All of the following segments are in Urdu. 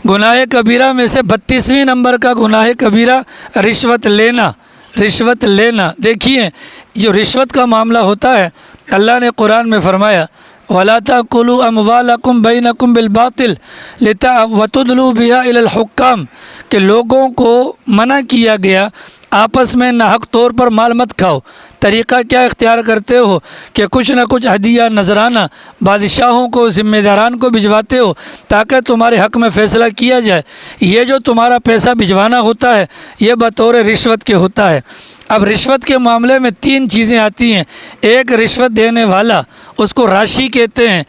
گناہ کبیرہ میں سے 32ویں نمبر کا گناہ کبیرہ رشوت لینا۔ رشوت لینا، دیکھیے جو رشوت کا معاملہ ہوتا ہے، اللہ نے قرآن میں فرمایا وَلَا تَأْكُلُوا أَمْوَالَكُمْ بَيْنَكُمْ بِالْبَاطِلِ وَتُدْلُوا بِهَا إِلَى الْحُكَّامِ، کہ لوگوں کو منع کیا گیا آپس میں ناحق طور پر مال مت کھاؤ۔ طریقہ کیا اختیار کرتے ہو کہ کچھ نہ کچھ ہدیہ نذرانہ بادشاہوں کو، ذمہ داران کو بھجواتے ہو تاکہ تمہارے حق میں فیصلہ کیا جائے۔ یہ جو تمہارا پیسہ بھجوانا ہوتا ہے یہ بطور رشوت کے ہوتا ہے۔ اب رشوت کے معاملے میں 3 چیزیں آتی ہیں۔ ایک رشوت دینے والا، اس کو راشی کہتے ہیں۔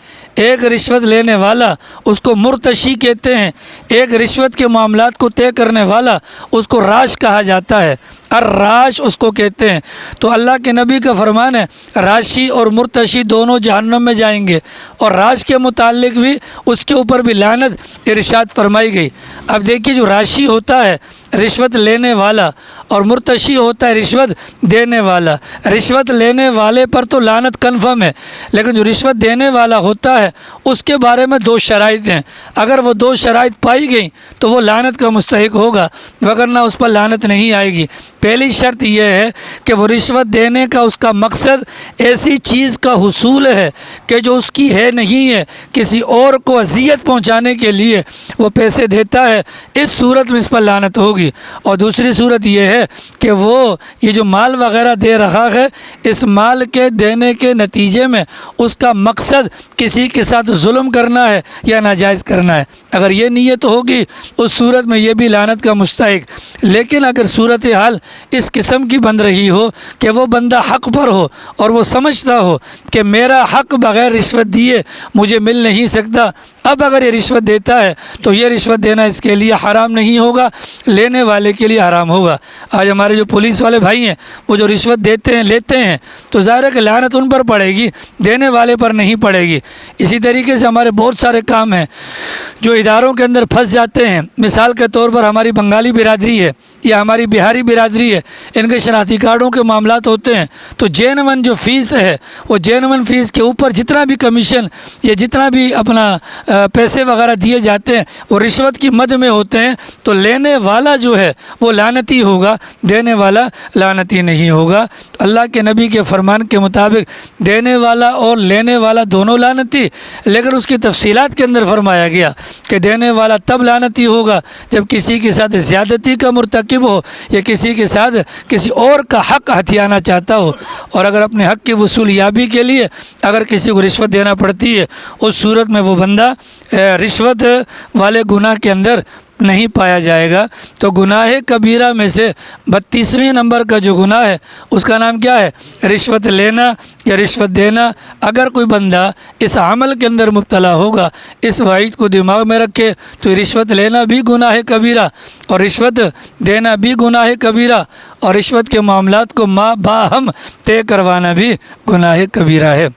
ایک رشوت لینے والا، اس کو مرتشی کہتے ہیں۔ ایک رشوت کے معاملات کو طے کرنے والا، اس کو راش کہا جاتا ہے۔ الراش اس کو کہتے ہیں۔ تو اللہ کے نبی کا فرمان ہے راشی اور مرتشی دونوں جہنم میں جائیں گے، اور راش کے متعلق بھی اس کے اوپر بھی لعنت ارشاد فرمائی گئی۔ اب دیکھیے جو راشی ہوتا ہے رشوت لینے والا، اور مرتشی ہوتا ہے رشوت دینے والا۔ رشوت لینے والے پر تو لعنت کنفرم ہے، لیکن جو رشوت دینے والا ہوتا ہے اس کے بارے میں 2 شرائط ہیں۔ اگر وہ 2 شرائط پائی گئیں تو وہ لعنت کا مستحق ہوگا، وگرنہ اس پر لعنت نہیں آئے گی۔ پہلی شرط یہ ہے کہ وہ رشوت دینے کا اس کا مقصد ایسی چیز کا حصول ہے کہ جو اس کی ہے نہیں ہے، کسی اور کو اذیت پہنچانے کے لیے وہ پیسے دیتا ہے، اس صورت میں اس پر لعنت ہوگی۔ اور دوسری صورت یہ ہے کہ وہ یہ جو مال وغیرہ دے رہا ہے، اس مال کے دینے کے نتیجے میں اس کا مقصد کسی کے ساتھ ظلم کرنا ہے یا ناجائز کرنا ہے۔ اگر یہ نیت ہوگی اس صورت میں یہ بھی لعنت کا مستحق۔ لیکن اگر صورتحال اس قسم کی بن رہی ہو کہ وہ بندہ حق پر ہو اور وہ سمجھتا ہو کہ میرا حق بغیر رشوت دیے مجھے مل نہیں سکتا، اب اگر یہ رشوت دیتا ہے تو یہ رشوت دینا اس کے لیے حرام نہیں ہوگا، لینے والے کے لیے حرام ہوگا۔ آج ہمارے جو پولیس والے بھائی ہیں وہ جو رشوت دیتے ہیں لیتے ہیں تو ظاہر ہے کہ لعنت ان پر پڑے گی، دینے والے پر نہیں پڑے گی۔ اسی طریقے سے ہمارے بہت سارے کام ہیں جو اداروں کے اندر پھنس جاتے ہیں۔ مثال کے طور پر ہماری بنگالی برادری ہے یا ہماری بہاری برادری ہے، ان کے شناختی کارڈوں کے معاملات ہوتے ہیں تو جینون جو فیس ہے وہ جینون فیس کے اوپر جتنا بھی کمیشن یا جتنا بھی اپنا پیسے وغیرہ دیے جاتے ہیں وہ رشوت کی مد میں ہوتے ہیں، تو لینے والا جو ہے وہ لعنتی ہوگا، دینے والا لعنتی نہیں ہوگا۔ اللہ کے نبی کے فرمان کے مطابق دینے والا اور لینے والا دونوں لعنتی، لیکن اس کی تفصیلات کے اندر فرمایا گیا کہ دینے والا تب لعنتی ہوگا جب کسی کے ساتھ زیادتی کا مرتکب ہو یا کسی کے ساتھ کسی اور کا حق ہتھیانا چاہتا ہو، اور اگر اپنے حق کی وصول یابی کے لیے اگر کسی کو رشوت دینا پڑتی ہے اس صورت میں وہ بندہ رشوت والے گناہ کے اندر نہیں پایا جائے گا۔ تو گناہ کبیرہ میں سے 32ویں نمبر کا جو گناہ ہے اس کا نام کیا ہے؟ رشوت لینا یا رشوت دینا۔ اگر کوئی بندہ اس عمل کے اندر مبتلا ہوگا، اس وعید کو دماغ میں رکھے تو رشوت لینا بھی گناہ کبیرہ اور رشوت دینا بھی گناہ کبیرہ، اور رشوت کے معاملات کو ماں باہم طے کروانا بھی گناہ کبیرہ ہے۔